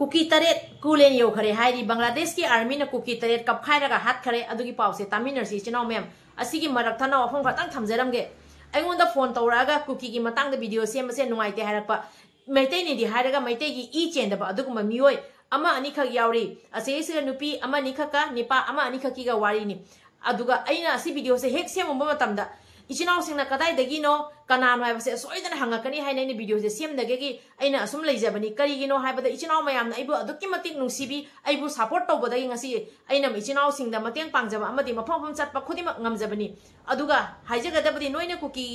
kuki taret kulen yaukhary hairi Bangladesh ki army na kuki taret kapkhairaga hatkhare adugi pause taminarsi chinau mem asigi marak thana wafam khatang thamjaramge aingonda phone tawraga kuki gi matang da video semase nuaite harakpa maitai ni di hairaga maitai gi e chenda ba aduguma mioi ama ani khak yauri ase nupi ama ni khaka nipa ama ani khaki ga wari ni aduga aina asi video se hek sem umba matamda इचिनाव सिंगना कदाई दगिनो कनानो हाइबसे सोइदन हंगकनी हाइनाइनि video से सेम दगेगी आइना असुम लेजबनी करिगिनो हाइबदा इचिनाव मयामना आइबु अदुक्कि मतिक नुसिबी आइबु सपोर्ट तौबदगी ngasi आइना इचिनाव सिंगदा मतेंग पांगजबा अमदि मफम चटपा खुदिमक ngamjabani aduga हाइजगदबदि नोइना कुकी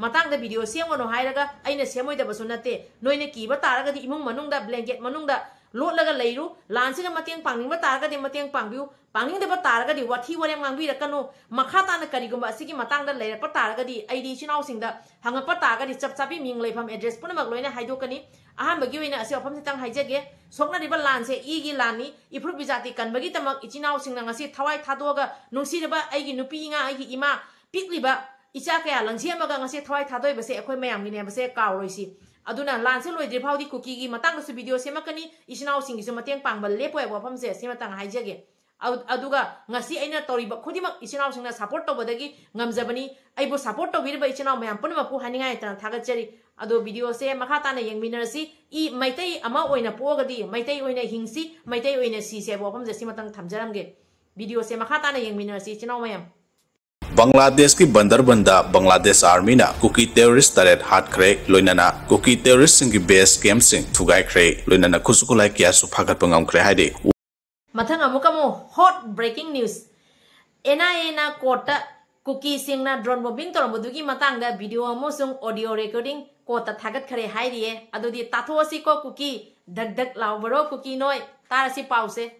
मतांगदा वीडियो सेमगनो हाइरगा आइना सेमोइदबसु नते नोइना कीबा तारगदि इमुंग मनुंगदा ब्लैंकेट मनुंगदा लोटलगा लैरु लानसिगा मतेंग पांगनिंगबा तारगदि मतेंग पांगबिउ पांगनिंगदबा तारगदि वाथी वरेम ngangbirакanu makha tana karigumba asigi matangda leirakpa taragadi aidi chinau singda hangakpa taragadi chapchabi ming leifam address punamak loina haidokani ahambagi oina asi ofam sitang haijage sokna riba lanse igi lani ifru bijati kanbagi tamak ichinau singna ngasi thawai thadoga nungsiriba aigi nupi inga aigi ima pikliba icha kaya langsiamaga ngasi thawai thadoi base akhoi mayamgi ne base kawroisi aduna lanse loidri phawdi kuki gi matangda su video semakani ichinau singi su mateng pangbal lepoe wafam se sematang haijage aduga ngasi aina toriba khodimak ichinaw singna support tobadagi ngamjabani aibo support tobirba ichinaw mayam punmaku haningai tan thagachari ado video se makha tana yengminarasi I maitai ama oina pogadi maitai oina hingsi maitai oina si se bofam je simatang thamjaramge video se makha tana yengminarasi ichinaw mayam Bangladesh की बंदरबंदा Bangladesh army ना Kuki terrorist तरेट हाटखरे लोइनाना Kuki terrorist सिंह की base camp सिंह थुगाइखरे लोइनाना खुसुकुलाई किया सुफागत पंगामखरे हाइदे Mathang amukamu hot breaking news. NIA na kota kuki sing na drone bombing toromudugi matang da video amusung audio recording kota thagat khare hairiye adudi tathosi ko kuki dak dak laubaro kuki noi tarasi pause.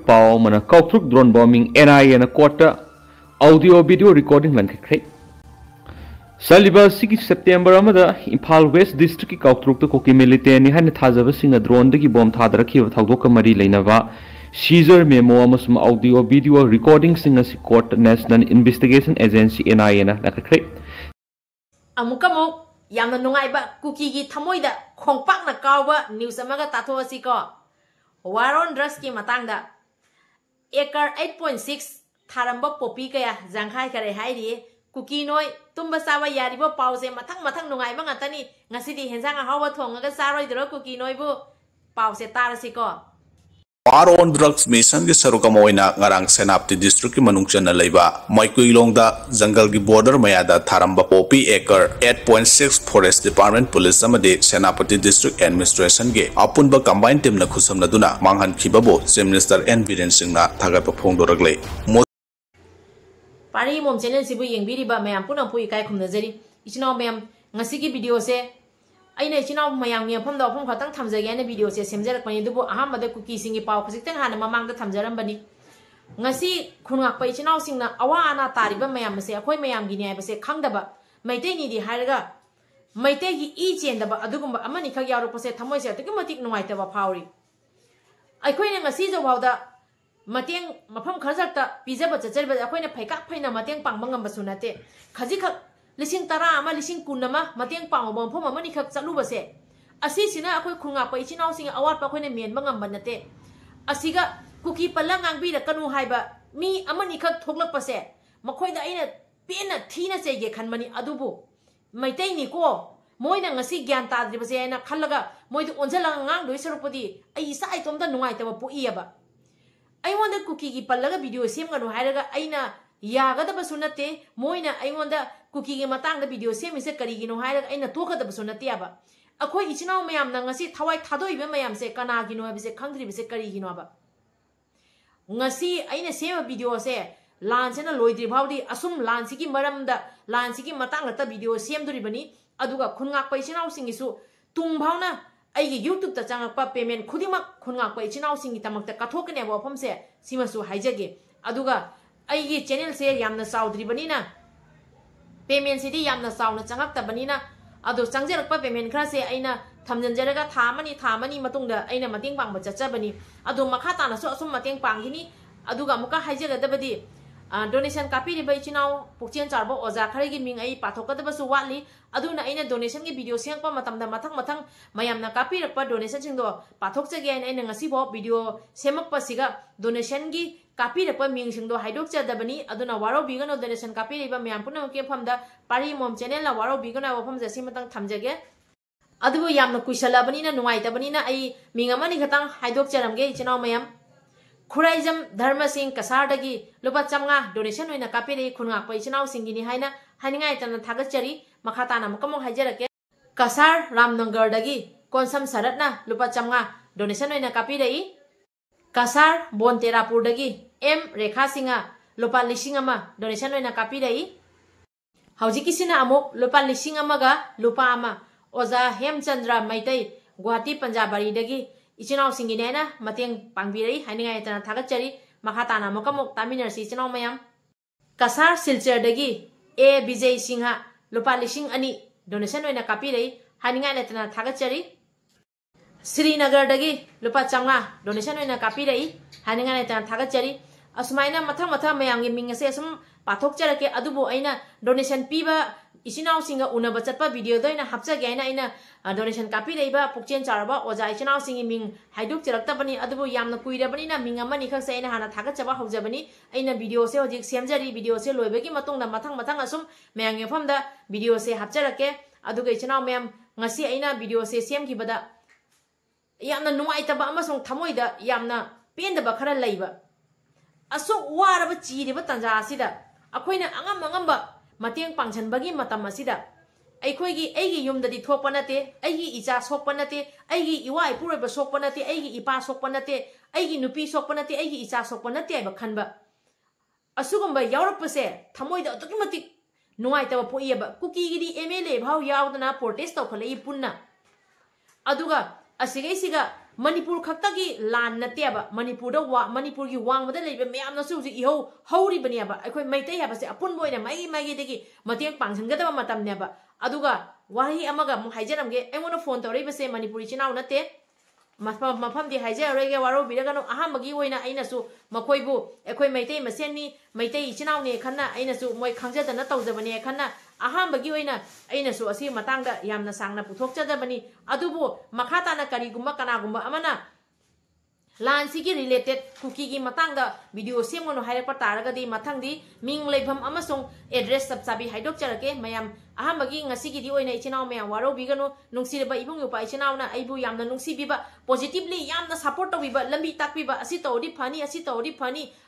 Pau mana kautruk drone bombing NIA na kota audio video recording lan khare. Saliba 6 September amada Imphal West District ki kautruk to kuki milite ni han thajaba singa drone dagi bomb thadrakhi thawdok mari leinaba seizure memo amasum audio video recording singa si court National Investigation Agency NIA na nakakre amukamo yamna nungaiba kuki gi thamoida khongpak na kawba news amaga tathoasi ko war on drugs ki matangda acre 8.6 tharamba popi kaya jangkhai kare hairi kuki noi tumba sawa yaribo pause mathang nungai ba ngatani ngasidi hensang hawa thongaga saroi dro kuki noi bu pause tarasi ko War on drugs mission के सरुकम ओइना ngarang senapti district की manungchana leiba maikuilongda jungle की border mayada tharamba popi acre 8.6 forest department police amade senapati district administration ge apunba combined team na khusamna duna manghan khibabo chief minister N Biren Singh na thagat phongdoragle Pari mom channel sibu yengbiriba mayam puna pui kai khumnajari ichinaw mayam ngasi ki video se aina ichinaw mayam ngi phom da phom khatang thamjage na video se semjarak pani dubu ahambada kuki singi paw khasiktang hana mamang da thamjaram bani ngasi khungak pa ichinaw singna awa ana tariba mayam se akhoi mayam gi ne base khangdaba maitei ni di hairaga maitei gi e chendaba adugumba amani khag yaru pose thamoi se atiki matik nuaita ba phawri akhoi ne ngasi jo bawda Mateng mafam khajakta pijaba chacharba akoina phaika phaina mateng pangbangam basunate khaji khak lising tara ama lising kunama mateng pangobom phom amani khak chalu base asi sina akoi khunga pa ichinaw sing awat pa khoina men bangam banate asiga kuki palang angbi ra kanu haiba mi amani khak thoklak pase makhoida aina pena thina chege khanmani adubu maitai ni ko moina ngasi gyan tadri base aina khallaga moidu onjala ngang doi sarupadi ai isa itomda nungai taba puiaba I want the cookie ki palaga video same ganu hairaga aina yaga da basunate moina I want the cookie ki matang the video same is a karigino hairaga aina toka da basunate aba akoi ichinaw mayam na ngasi thawai thadoi be mayam se kana gino bise khangdri bise karigino aba ngasi aina same video se lance na loidri bhaudi asum lance ki maramda lance ki matang ta video same duri bani aduga khungak pa ichinaw singisu tung bhauna aigi YouTube ta changakpa payment khudimak khungak pa ichinaw singi tamakta kathokne ba phom se simasu haijage aduga aigi channel se yamna saudri banina payment se di yamna sauna changakta banina adu changjerakpa payment khra se aina thamjanjaraga thamani matungda aina mating pangba chacha bani adu makha ta na so asum mating pangini aduga muka haijaga dabadi donation kapi riba ichinaw pukchen charbo oza khari gi ming ai pathokadaba su watli aduna aina donation gi video sengpa matamda mathang mayamna kapi rakpa donation singdo pathok chage aina ngasi bo video semakpa siga donation gi kapi rakpa ming singdo haidok chadabani aduna waro bigano donation kapi riba mayam puna ke famda pari mom channel la waro bigano wafam jasi matang thamjage adubu yamna kuisalabani na nuai tabani na ai mingamani khatang haidok charamge ichinaw mayam खुराइजम धर्म Singh कसारदगी लुपा चमगा donation होइना कापिरे खुनगा पैचनाव सिंगिनी हाइना हानिंगाय तन थागचरी मखाताना मकमो हाइजरके कसार रामनगरदगी कोनसम सरतना लुपा चमगा donation होइना कापिरे Kasar बोनतेरापुरदगी M रेखा सिंगा लुपा लिसिंग अमा donation होइना कापिरे हौजिकिसिना अमुक लुपा लिसिंग अमागा लुपा अमा ओजा हेमचंद्र मैतै गुवाहाटी पंजाबरीदगी इचनाव सिंगिनेना मतेंग पांगबिरई हानिंगाय तना थागचरी मखाताना मकमोक तामिनरसी इचनाव मयाम कसार सिलचरदगी ए विजय सिंहा लुपा लिसिंग अनि डोनेशन होइना कापिरई हानिंगाय तना थागचरी श्रीनगरदगी लुपा चंगा डोनेशन होइना कापिरई हानिंगाय तना थागचरी असुमाइना मथा मयामगी मिंगसे असुम पाथोकचरके अदुबो आइना डोनेशन पीबा इचिनाव सिंगा उनब चटपा वीडियो दोइना हापचगे आइना डोनेशन कापी लेबा पुकचेन चारबा ओजा इचिनाव सिंगी मिंग हाइदुक चरक्तबनी अदुबो यामना कुइरबनीना मिंग अमनी खक्से आइना हाना थागचबा हौजबनी आइना वीडियो से होजिक सेमजरी वीडियो से लोइबगी मतुंगदा मथंग असुम मयांग यफमदा वीडियो से हापचरके अदुगा इचिनाव मयाम ngasi aina video se semgibada yamna nuaitaba amasong thamoida yamna pendaba khara leiba aso waraba chiriba tanja asida akoina angamba mateng pangchanbagi matam asida aikoigi aigi yumdadi thokpa nate aigi icha sokpa nate aigi iwai pureba sokpa nate aigi ipa sokpa nate aigi nupi sokpa nate aigi icha sokpa nate ba khanba asugumba yaurapase thamoida atukimati nuaitaba poieba kuki gidi MLA bhau yaudana protest tawkhalei punna aduga asigaisiga Manipur khakta gi lan nateba Manipur da Manipur gi wang bada leiba meyam na su iho hauri baniaba akoi maitai haba se apun boina mai degi mateng pangsan ga da matam neba aduga wahi amaga mu haijaramge engona phone tawrei base Manipuri chinaw nate mafam di haijarege waro biragano ahambagi oina aina su makoibu akoi maitai masenni maitai chinaw ne khanna aina su moi khangja da na tawjabani khanna ahambagi oina aina su asi matangda yamna sangna puthokchadabani adubu makhatana karigumba kanagumba amana lansigi related kuki gi matangda video semgono hairapa taragadi mathangdi ming leibham amasong address sabsabi haidok charake mayam ahambagi ngasigi di oina ichinaw mayam waro bigano nungsirba ibung upa ichinaw na aibu yamna nungsi biba positively yamna support to biba lambi takbiba asi tawdi phani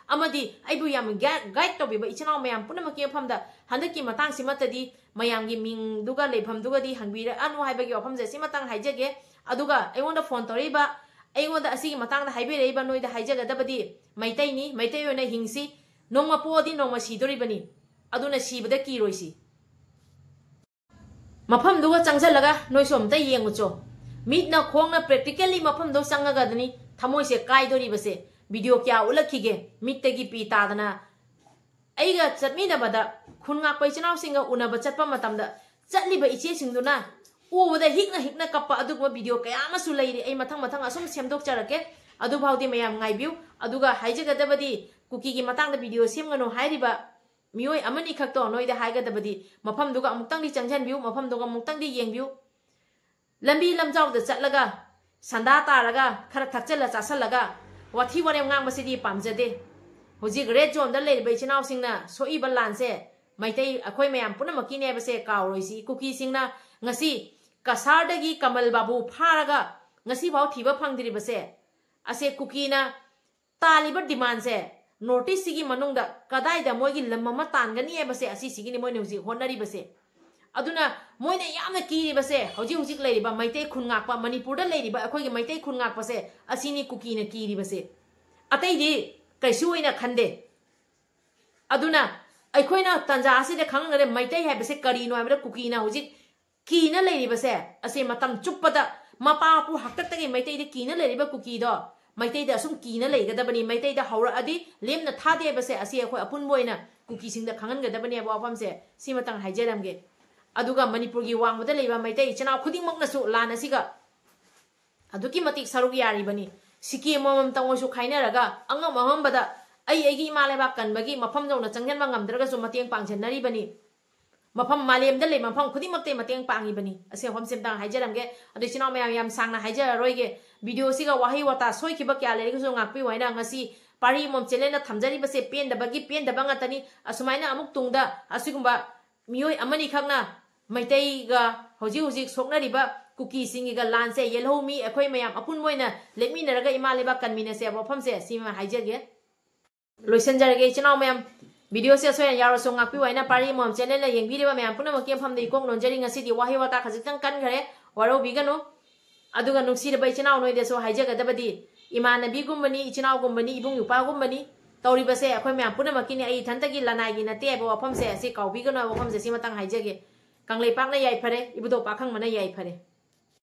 amadi aibu yam guide to biba ichinaw mayam punamaki famda handaki matang simatadi mayamgi ming duga leibham duga di hangbira anu haibagi ofam je simatang haijage aduga aionda phone toriba aionda asigi matangda haibireiba noida haijagadabadi maitai ni maitai oina hingsi nongma podi nongma sidoribani aduna sibada kiroisi mafam duga changjalaga noisom ta yengucho mitna khongna practically mafam do changagadani thamoise kaidoribase video kya ulakhige mittagi pi tadana aiga chatmina bada khunga paichinaw singa unaba chatpa matamda chatliba iche singduna ubada hikna kappa adugwa video kaya masu leiri ai mathang asum semdok charake adu bhaudi mayam ngaibiu aduga haijagadabadi kuki gi matangda video semgano hairiba mioi amani khakto noida haigadabadi mafam duga amuktang di changjan biu mafam duga amuktang di yengbiu lambi lamjaw da chatlaga sanda taraga khara thakchela chasalaga wathi warem ngang masidi pamjade Hojik red zone da lei bai chinaw singna soi balan se maitai akhoi mayam punamaki ne base kawroisi kuki singna ngasi kasardagi kamal babu pharaga ngasi bau thiba phangdiri base ase kuki na taliba demand se notice sigi manungda kadai da moigi lamma tangani e base asi sigi ni moine hojik honari base aduna moine yamna kiri base hojik lei ba maitai khungak pa Manipur da lei ba akhoi gi maitai khungak pa se asini kuki na kiri base atai di kaisuina khande aduna aikoina tanja aside khangare maitai habese kari no amra kuki na hojik kina leiri base ase matam chuppada mapa pu haktatagi maitai de kina leiri ba kuki do maitai da sum kina leiga da bani maitai da haura adi lemna thade base ase akhoi apun boina kuki sing da khangan ga da bani abo apam se simatang haijaramge aduga Manipur gi wangmada leiba maitai chanaw khuding makna su lana siga aduki matik saruk yari bani Siki momam tangosu khainaraga angam ahambada ꯑꯩꯒꯤ ꯏꯃꯥ ꯂꯩꯕꯥꯛ ꯀꯟꯕꯒꯤ ꯃꯐꯝ ꯌꯧꯅ ꯆꯪꯁꯤꯟꯕ ꯉꯝꯗ꯭ꯔꯒꯁꯨ ꯃꯇꯦꯡ ꯄꯥꯡꯁꯤꯟꯅꯔꯤꯕꯅꯤ ꯃꯐꯝ ꯃꯥꯂꯦꯝꯗ ꯂꯩꯕ ꯃꯐꯝ ꯈꯨꯗꯤꯡꯃꯛꯇ ꯃꯇꯦꯡ ꯄꯥꯡꯉꯤꯕꯅꯤ ꯑꯁꯤ ꯃꯐꯝꯁꯦ ꯑꯝꯇꯪ ꯍꯥꯏꯖꯔꯝꯒꯦ ꯑꯗꯨ ꯏꯆꯤꯟ ꯏꯅꯥꯎ ꯃꯌꯥꯝ ꯌꯥꯝ ꯁꯥꯡꯅ ꯍꯥꯏꯖꯔꯔꯣꯏꯒꯦ ꯚꯤꯗꯤꯑꯣꯁꯤꯒ ꯋꯥꯍꯩ ꯋꯥꯇꯥ ꯁꯣꯏꯈꯤꯕ ꯀꯌꯥ ꯂꯩꯔꯒꯁꯨ ꯉꯥꯛꯄꯤꯌꯨ ꯍꯥꯏꯅ ꯉꯁꯤ ꯄꯥꯔꯤ ꯑꯃꯃꯝ ꯆꯦꯅꯦꯜꯅ ꯊꯝꯖꯔꯤꯕꯁꯦ ꯄꯦꯟꯗꯕ ꯉꯥꯛꯇꯅꯤ ꯑꯁꯨꯃꯥꯏꯅ ꯑꯃꯨꯛ ꯇꯨꯡꯗ ꯑꯁꯤꯒꯨꯝꯕ ꯃꯤꯑꯣꯏ ꯑꯃꯅꯤꯈꯛꯅ ꯃꯩꯇꯩꯒ ꯍꯧꯖꯤꯛ ꯁꯣꯛꯅꯔꯤꯕ ꯀꯨꯀꯤꯁꯤꯡꯒꯤꯒ ꯂꯥꯟꯁꯦ ꯌꯦꯜꯍꯧꯃꯤ ꯑꯩꯈꯣꯏ ꯃꯌꯥꯝ ꯑꯄꯨꯟꯕ ꯑꯣꯏꯅ ꯂꯦꯞꯃꯤꯟꯅꯔꯒ ꯏꯃꯥ ꯂꯩꯕꯥꯛ ꯀꯟꯃꯤꯟꯅꯁꯦ ꯋꯥꯐꯝꯁꯦ ꯁꯤꯃ ꯍꯥꯏꯖꯒꯦ ꯂꯣꯏꯁꯤꯟꯖꯔꯒꯦ ꯏꯆꯤꯟ ꯏꯅꯥꯎ ꯃꯌꯥꯝ ꯚꯤꯗꯤꯑꯣꯁꯦ ꯑꯁꯣꯏꯅ ꯌꯥꯎꯔꯁꯨ ꯉꯥꯛꯄꯤꯌꯨ ꯍꯥꯏꯅ ꯄꯥꯔꯤ ꯑꯃꯃꯝ ꯆꯦꯅꯦꯜꯅ ꯌꯦꯡꯕꯤꯔꯤꯕ ꯃꯌꯥꯝ ꯄꯨꯝꯅꯃꯛꯀꯤ ꯃꯐꯝꯗ ꯏꯀꯣꯛ ꯅꯣꯟꯖꯔꯤ ꯉꯁꯤꯗꯤ ꯋꯥꯍꯩ ꯋꯥꯇꯥ ꯈꯖꯤꯛꯇꯪ ꯀꯟꯈ꯭ꯔꯦ ꯋꯥꯔꯧꯕꯤꯒꯅꯨ ꯑꯗꯨꯒ ꯅꯨꯡꯁꯤꯔꯕ ꯏꯆꯤꯟ ꯏꯅꯥꯎ ꯅꯣꯏꯗꯁꯨ ꯍꯥꯏꯖꯒꯗꯕꯗꯤ ꯏꯃꯥꯟꯅꯕꯤꯒꯨꯝꯕꯅꯤ ꯏꯆꯤꯟ ꯏꯅꯥꯎꯒꯨꯝꯕꯅꯤ ꯏꯕꯨꯡ ꯏꯄ꯭ꯋꯥꯒꯨꯝꯕꯅꯤ ꯇꯧꯔꯤꯕꯁꯦ ꯑꯩꯈꯣꯏ ꯃꯌꯥꯝ ꯄꯨꯝꯅꯃꯛꯀꯤꯅꯤ ꯑꯩ ꯏꯊꯟꯇꯒꯤ ꯂꯅꯥꯏꯒꯤ ꯅꯠꯇꯦ ꯍꯥꯏꯕ ꯋꯥꯐꯝꯁꯦ ꯑꯁꯤ ꯀꯥꯎꯕꯤꯒꯅꯨ ꯍꯥꯏꯕ ꯋꯥꯐꯝꯁꯦ ꯁꯤꯃꯇꯪ ꯍꯥꯏꯖꯒꯦ ꯀꯪꯂꯩꯄꯥꯛꯅ ꯌꯥꯏꯐꯔꯦ ꯏꯕꯨꯙꯧ ꯄꯥꯈꯪꯕꯅ ꯌꯥꯏꯐꯔꯦ